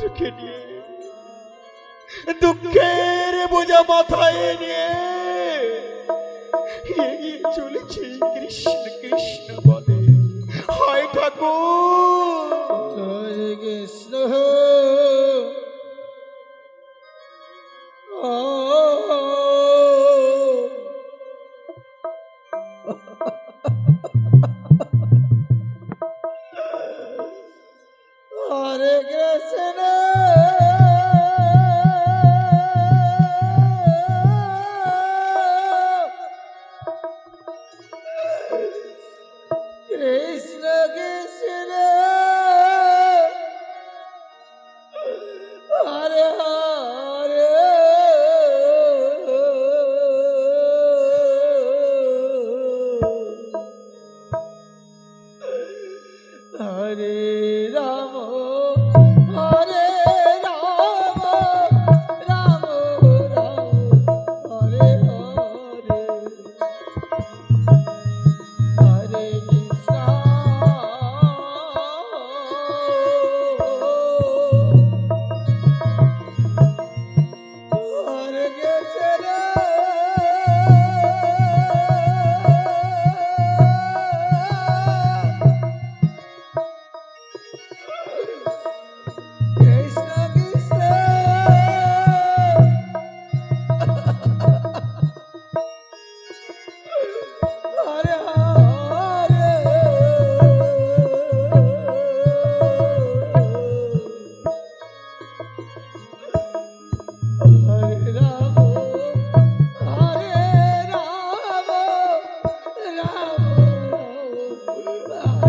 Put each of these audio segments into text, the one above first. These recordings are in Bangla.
পুত্রকে নিয়ে দুঃখের বোঝা মাথায় নিয়ে এগিয়ে চলেছি কৃষ্ণ কৃষ্ণ বলে। হায় ঠাকুর, হরে কৃষ্ণ। হরে কৃষ্ণ। কৃষ্ণ কৃষ্ণ হরে হরে। হরে রাম হরে রাম রাম রাম হরে হরে। হরে কৃষ্ণ হরে কৃষ্ণ। কৃষ্ণ কৃষ্ণ হরে হরে। হরে রাম হরে রাম রাম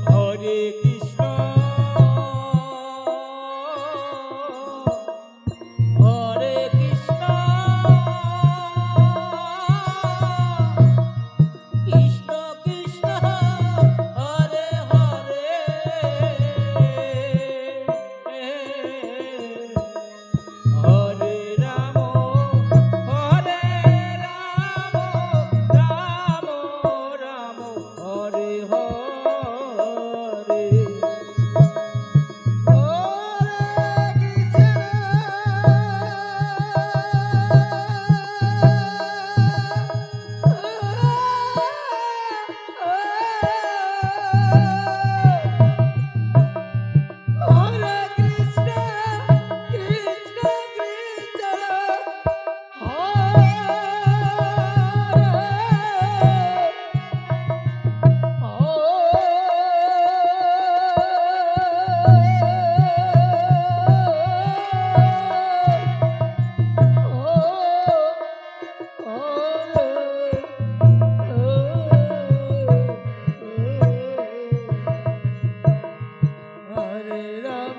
হরে কৃষ্ণ হরে কৃষ্ণ কৃষ্ণ কৃষ্ণ হরে হরে। হরে রাম হরে রাম রাম রাম হরে হরে। হরে কৃষ্ণ কৃষ্ণ কৃষ্ণ হরে হরে রাম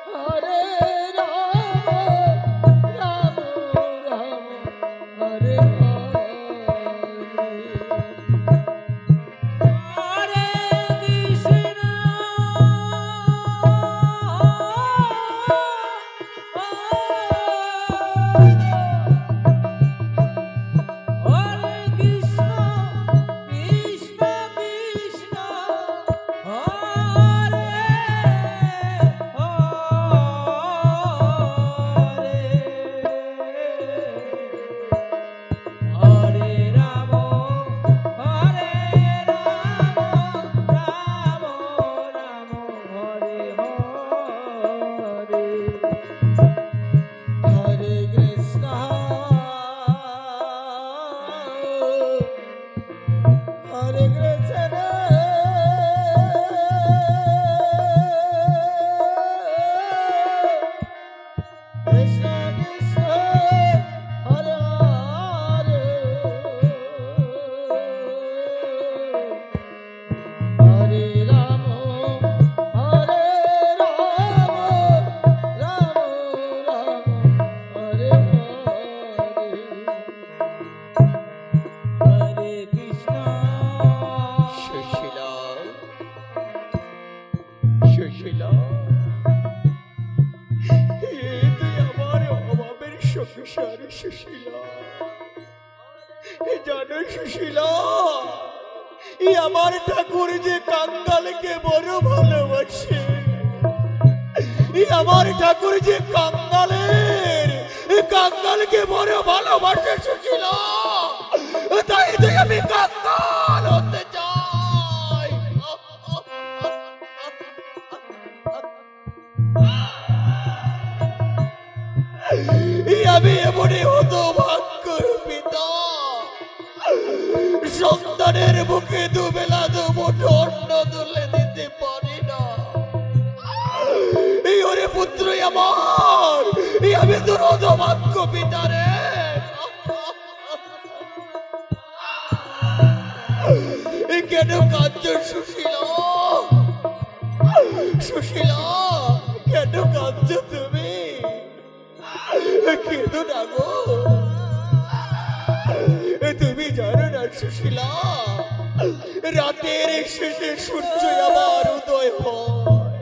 হরে রাম রাম রাম হরে হরে। হরে কৃষ্ণ হরে কৃষ্ণ কৃষ্ণ কৃষ্ণ হরে হরে। হরে রাম হরে রাম রাম রাম হরে হরে। হরে কৃষ্ণ হরে কৃষ্ণ কৃষ্ণ কৃষ্ণ হরে হরে। হরে রাম হরে রাম রাম রাম হরে হরে। হরে কৃষ্ণ সুশীলা সুশীলা, এ তুই আমার অভাবের সংসার সুশীলা। জানো সুশীলা, এই আমার ঠাকুর যে কাঙ্গালকে বড় ভালোবাসে। এই আমার ঠাকুর যে কাঙ্গালকে বড় ভালোবাসে সুশীলা, তাই তো আমি কাঙ্গাল হতে চাই। আমি এমনই হতভাগ্য পিতা, সন্তানের মুখে দুবেলা দুমুঠো অন্ন তুলে দিতে পারি না। এই ওরে পুত্র আমার, আমি তোর হতভাগ্য পিতা রে। কেন কাঁদছ সুশীলা? সুশীলা, কেন কাঁদছ তুমি? কেঁদো না গো। তুমি জানো না সুশীলা, রাতের শেষে সূর্য আবার উদয় হয়।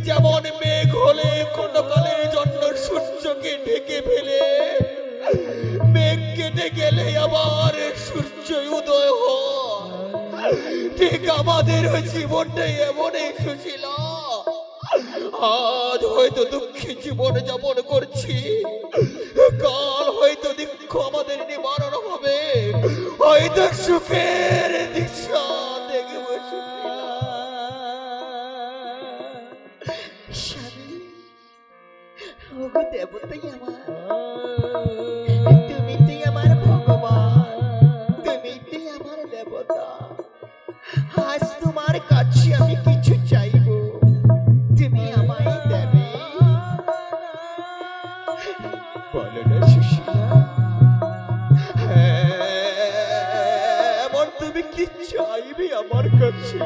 যেমন মেঘ হলে ক্ষণকালের জন্য সূর্যকে ঢেকে ফেলে, মেঘ কেটে গেলে আবার সূর্য উদয় হয়, ঠিক আমাদের জীবনটাই এমনই সুশীলা। আজ হয়তো দুঃখী জীবন যাপন করছি, কাল হয়তো দুঃখ আমাদের নিবারণ হবে, হয়তো সুখের দিশা দেখব সুশীলা। স্বামী, ওগো দেবতাই আমার, তুমি তুই আমার ভগবান, তুমি তুই আমার দেবতা। আজ তোমার কাছে আমি কিছু চাইব, তুমি আমায় দেবে। বলো না সুশীলা, এমন তুমি কি চাইবে আমার কাছে?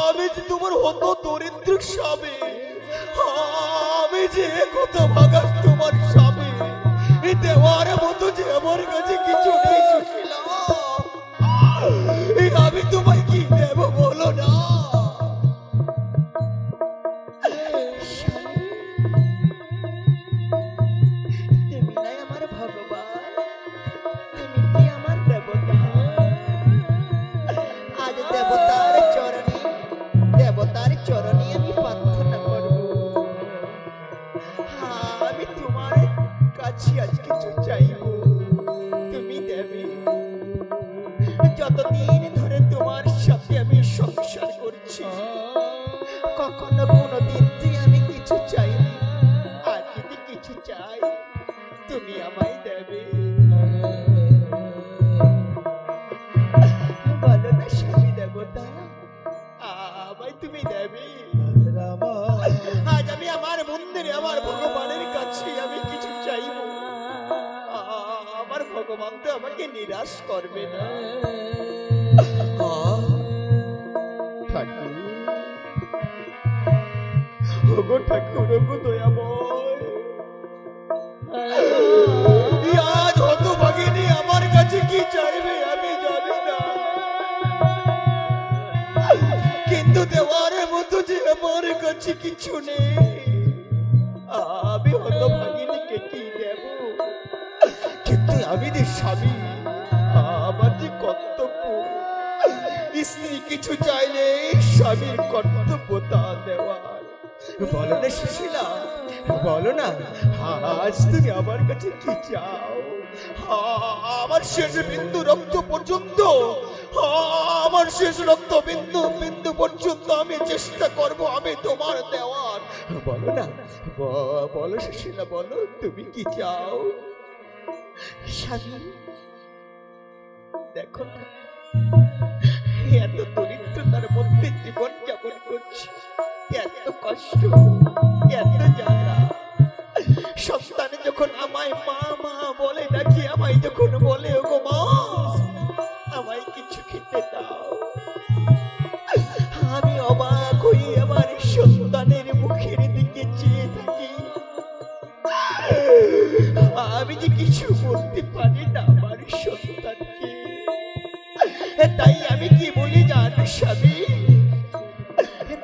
আমি যে তোমার হত দরিদ্র স্বামী, আমি যে কত ভাগা তোমার স্বামী, দেওয়ার মতো যে আমার কাছে কিছু নেই সুশীলা। আমি তোমায় কি দেব বলো না? তুমি নাই আমার ভগবান, তুমি কি আমার দেবতা। আজ দেবতার চরণে আমি প্রার্থনা করব। আমি তোমার কাছে আজ কিছু চাইব, তুমি দেবে। যতদিন ধরে তোমার সাথে আমি সংসার করছি, কখনো কোনোদিন তুই আমি কিছু চাইনি। আর যদি কিছু চাই, তুমি আমায় দেবে। বলো না স্বামী দেবতা, আমায় তুমি দেবে। আজ আমি আমার মন্দিরে আমার ভগবানের কাছে আমি কিছু চাইব, আমার ভগবান তো আমাকে নিরাশ করবে না। ঠাকুর, ওগো ঠাকুর, ওগো দয়াময়, আজ হতভাগিনী আমার কাছে কি চাইবে আমি জানি না, কিন্তু দেওয়ার মতো যে আমার কাছে কিছু নেই। আমি হতভাগিনীকে কি দেব? কিন্তু আমি যে স্বামী, আমার যে কর্তব্য, স্ত্রী কিছু চাইলে স্বামীর কর্তব্য তা দেওয়ার। বলো না সুশীলা, বলো না, আজ তুমি আমার কাছে কি চাও? আমার শেষ বিন্দু রক্ত পর্যন্ত, আমার শেষ রক্ত বিন্দু বিন্দু পর্যন্ত আমি চেষ্টা করব আমি তোমার দেওয়ার। বলো না, বলো সুশীলা, বলো তুমি কি চাও? স্বামী, দেখো না, এত দরিদ্রতার মধ্যে জীবন যাপন করছি, এত কষ্ট, এত জ্বালা। সন্তান যখন আমায় মা মা বলে ডাকি, আমায় যখন বলে ওগো মা, আমায় কিছু খেতে দাও, আমি অবাক হয়ে আমার সন্তানের মুখের দিকে চেয়ে থাকি। আমি যে কিছু বলতে পারি না আমার সন্তানকে, তাই আমি কি বলি জানো স্বামী?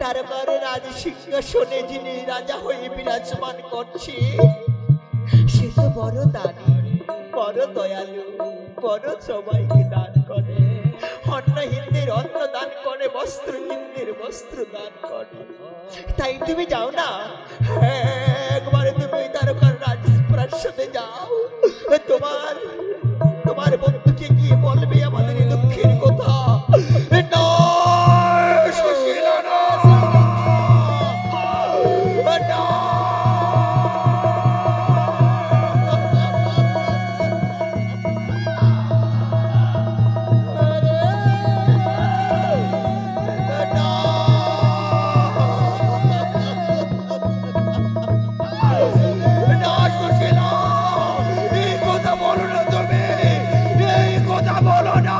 তারপর রাজ সিংহাসনে যিনি রাজা হয়ে বিরাজমান করছে, সে তো বড় দানি, বড় দয়ালু, বড় সবাইকে দান করে। অন্নহীনদের অন্ন দান করে, বস্ত্রহীনদের বস্ত্র দান করে। তাই তুমি যাও না, একবারে তুমি ওই দ্বারকার রাজপ্রাসাদে যাও, তোমার তোমার বন্ধুকে গিয়ে বলবে আমাদের এই দুঃখের কথা। না, সুশীলা, না, না। না, সুশীলা, এই কথা বলো না তুমি, এই কথা বলো না।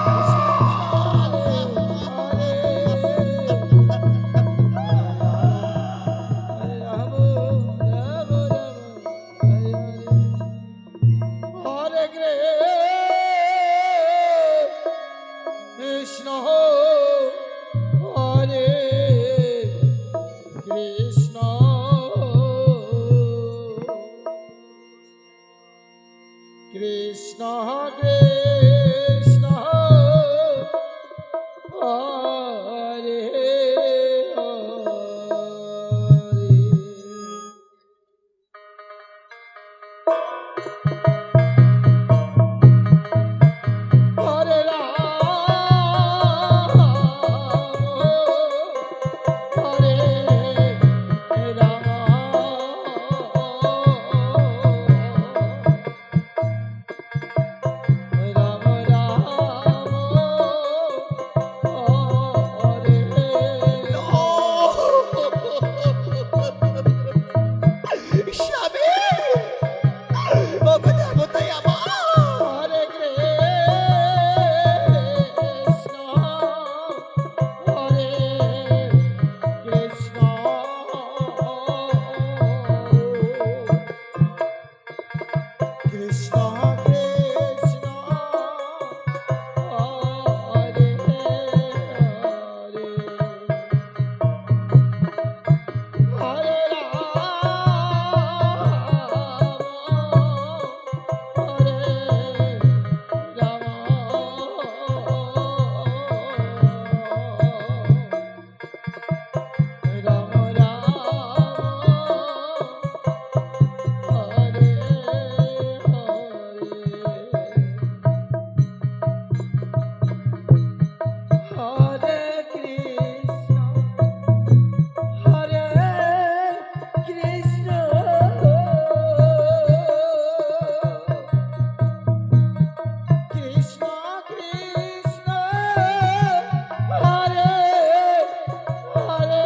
হরে কৃষ্ণ হরে কৃষ্ণ কৃষ্ণ কৃষ্ণ হরে হরে হরে রাম রাম রাম হরে স্বামী, ও কথা কোথায় আমার? হরে কৃষ্ণ হরে কৃষ্ণ কৃষ্ণ কৃষ্ণ হরে হরে হরে রাম রাম হরে হরে কৃষ্ণ হরে কৃষ্ণ কৃষ্ণ কৃষ্ণ হরে হরে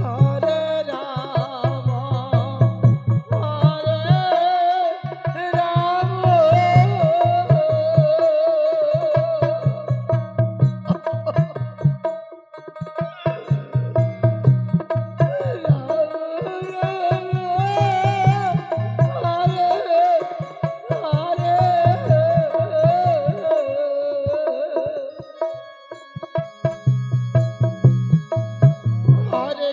হরে রাম হরে রাম হরে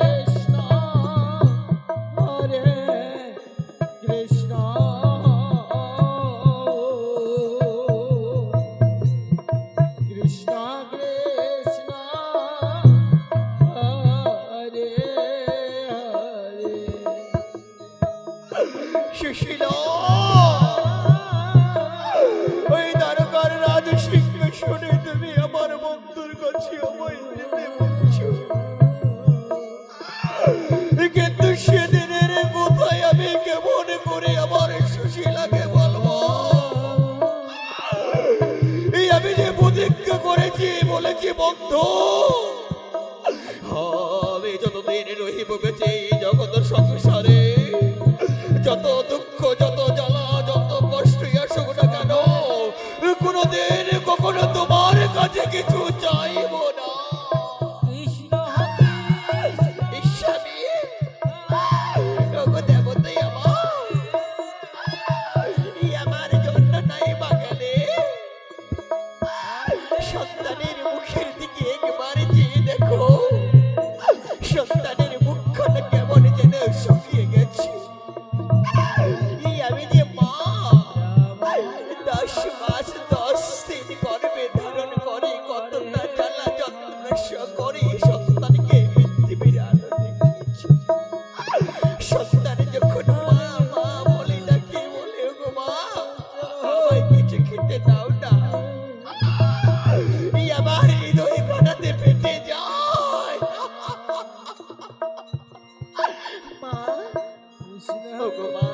কৃষ্ণ হরে কৃষ্ণ কৃষ্ণ কৃষ্ণ হরে সুশীলা, ওই দ্বারকার রাজ সিংহাসনে তুমি আমার বন্ধুর কাছে আমায় যেতে বলছো, কিন্তু সেদিনের কোথায় আমি কেমন করে আমার সুশীলাকে বলবো? এই আমি যে প্রতিজ্ঞা করেছি, বলেছি বন্ধু, আমি যতদিন রহিব বেঁচে এই জগৎ সংসারে, যত দুঃখ যত জ্বালা সন্তান যখন মা মা বলে ডাকে, বলে গো মা আমায় কিছু খেতে দাও না, এই আমার হৃদয় কাটাতে ফেটে যায়। মা, ওগো মা,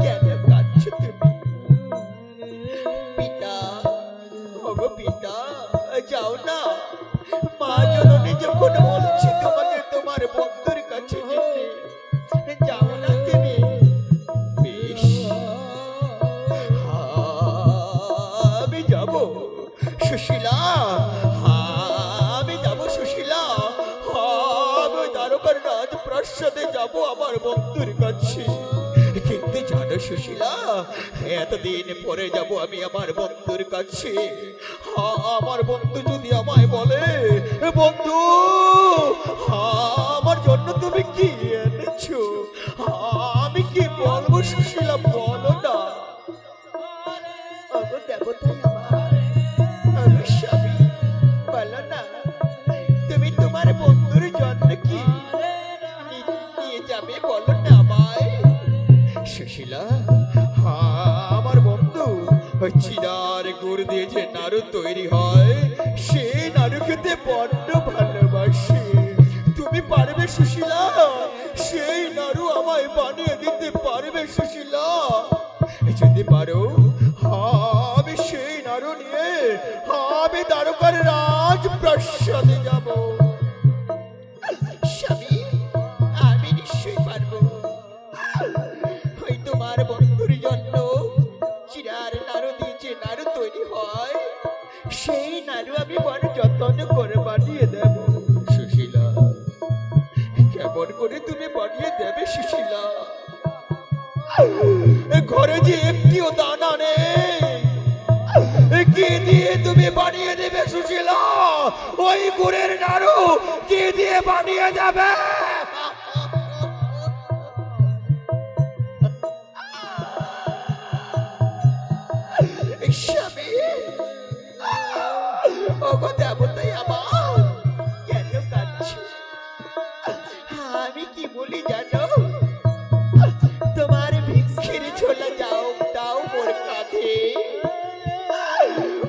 কেন কাঁদছো তুমি? পিতা, ওগো পিতা, যাও না। মা জননী যখন বলছে তোমাকে তোমার বন্ধুর কাছে যেতে, যাও না তুমি। বেশ, আমি যাব সুশীলা, আমি যাব সুশীলা, আমি দ্বারকার রাজপ্রাসাদে যাব আমার বন্ধুর কাছে। কিন্তু জানো সুশীলা, এতদিন পরে যাব আমি আমার বন্ধুর কাছে। আমার বন্ধু যদি আমায় বলে, বন্ধু আমার জন্য তুমি কি এনেছো, আমি কি বলবো সুশীলা, বলো না। ওগো দেবতাই আমার, ওগো স্বামী, বলো না তুমি তোমার বন্ধুর জন্য কি নিয়ে যাবে, বলো না আমায়। সুশীলা, আমার বন্ধু ওই চিনার গুড় দিয়ে যে নাড়ু তৈরি হয়, সেই নাড়ু খেতে বড্ড ভালোবাসে। তুমি পারবে সুশীলা, সেই নাড়ু আমায় বানিয়ে দিতে পারবে সুশীলা? যদি পারো, আমি সেই নাড়ু নিয়ে আমি দ্বারকার রাজপ্রাসাদে যাব। স্বামী, আমি নিশ্চয়ই পারবো। ওই তোমার বন্ধুর জন্য চিরার নাড়ু দিয়ে যে নাড়ু তৈরি হয়, সেই নাড়ু আমি বড় যত্ন করে বানিয়ে দেব। সুশীলা, কেমন করে তুমি বানিয়ে দেবে সুশীলা? ঘরে যে একটিও দানা নেই, কি দিয়ে তুমি বানিয়ে দেবে সুশীলা? ওই গুড়ের নাড়ু কি দিয়ে বানিয়ে দেবে? স্বামী, ওগো দেবতাই আমার, কেন কাঁদছো? আমি কি বলি জানো? তোমার ভিক্ষের ঝোলা যাও দাও মোর কাঁধে,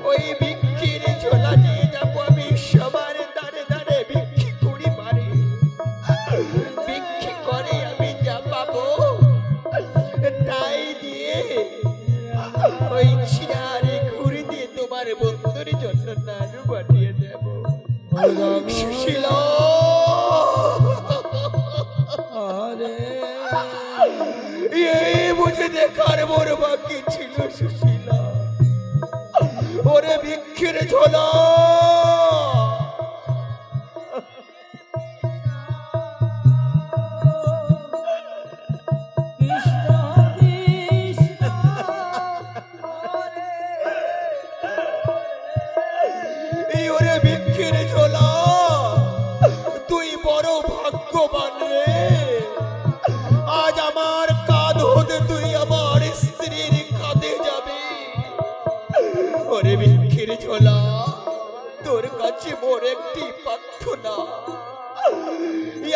ওই ভিক্ষের ঝোলা নিয়ে যাবো আমি সবার দাঁড়ে দাঁড়ে ভিক্ষি করি মারি, ভিক্ষি করে আমি যা পাবো তাই দিয়ে ওই চিরারে ঘুরে দিয়ে তোমার বন্ধুর জন্য নাড়ু বানিয়ে দেব। সুশীলা, এই বুঝে দেখার মোর বাকি ছিল সুশীলা, ওরে ভিক্ষের ঝোলা। এই ওরে ভিক্ষের ঝোলা, তুই বড় ভাগ্যবান রে। আজ আমার কাঁধ হতে তুই আমার স্ত্রীর কাঁধে যাবে। ওরে ভিক্ষের ঝোলা, তোর কাছে মোর একটি প্রার্থনা,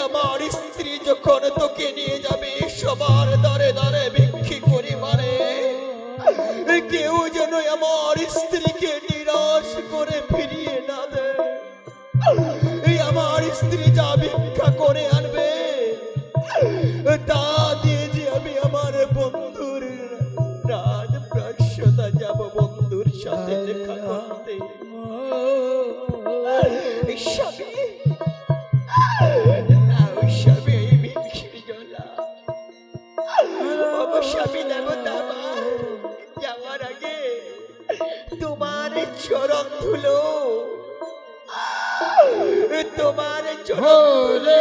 আমার স্ত্রী যখন তোকে নিয়ে যাবে সবার দাঁড়ে দাঁড়ে ভিক্ষি করে মারে, কেউ যেন আমার স্ত্রীকে নিরাশ করে ফিরিয়ে না দেয়। আমার স্ত্রী যা ভিক্ষা করে আনবে তা দিয়ে যে আমি আমার বন্ধুর রাজপ্রাসাদে যাব, বন্ধুর সাথে দেখা করতে। স্বামী, স্বামী, এই ভিক্ষির ঝোলা, স্বামী দেবতা আমার, যাওয়ার আগে তোমার চরণ ধুলো, তোমার চরণ ধুলো